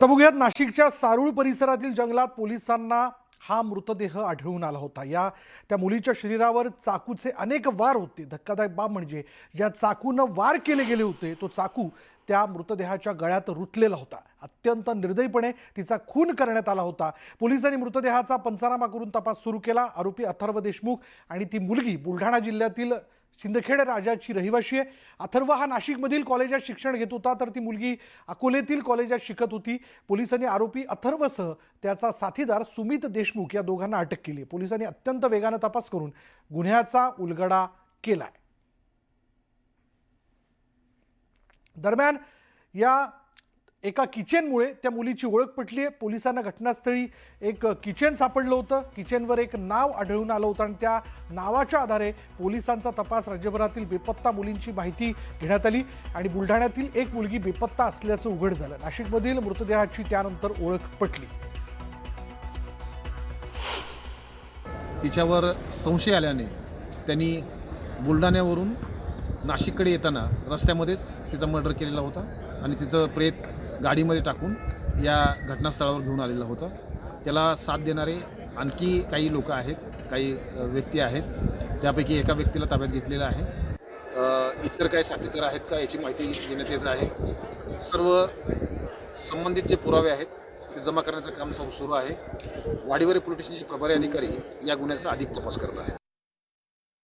आता बघूयात नाशिकच्या सारूळ परिसरातील जंगलात पोलिसांना हा मृतदेह आढळून आला होता। त्या मुलीच्या शरीरावर चाकूचे अनेक वार होते। धक्कादायक बाब म्हणजे ज्या चाकूनं वार केले गेले होते तो चाकू त्या मृतदेहाच्या गळ्यात रुतलेला होता। अत्यंत निर्दयीपणे तिचा खून करण्यात आला होता। पोलिसांनी मृतदेहाचा पंचनामा करून तपास सुरू केला। आरोपी अथर्व देशमुख आणि ती मुलगी बुलढाणा जिल्ह्यातील सिंदखेड राजाची रहिवाशी आहे। अथर्व हा नाशिकमधील कॉलेजात शिक्षण घेत होता, तर ती मुलगी अकोलेतील कॉलेजात शिकत होती। पोलिसांनी आरोपी अथर्वसह त्याचा साथीदार सुमित देशमुख या दोघांना अटक केली। पोलिसांनी अत्यंत वेगाने तपास करून गुन्ह्याचा उलगडा केलाय। दरम्यान या एका किचनमुळे त्या मुलीची ओळख पटली आहे। पोलिसांना घटनास्थळी एक किचन सापडलं होतं। किचनवर एक नाव आढळून आलं होतं आणि त्या नावाच्या आधारे पोलिसांचा तपास राज्यभरातील बेपत्ता मुलींची माहिती घेण्यात आली आणि बुलढाण्यातील एक मुलगी बेपत्ता असल्याचं उघड झालं। नाशिकमधील मृतदेहाची त्यानंतर ओळख पटली। तिच्यावर संशय आल्याने त्यांनी बुलढाण्यावरून नाशिककडे येताना रस्त्यामध्येच तिचा मर्डर केलेला होता आणि तिचं प्रेत गाडीमध्ये टाकून या घटनास्थळावर घेऊन आलेला होता। त्याला साथ देणारे आणखी काही लोक आहेत, काही व्यक्ती आहेत। त्यापैकी एका व्यक्तीला ताब्यात घेतलेलं आहे। इतर काही साथीदार आहेत का याची माहिती देण्यात येत आहे। सर्व संबंधित जे पुरावे आहेत ते जमा करण्याचं काम सुरू आहे। वाडीवरे पोलीस स्टेशनचे प्रभारी अधिकारी या गुन्ह्याचा अधिक तपास करत आहेत।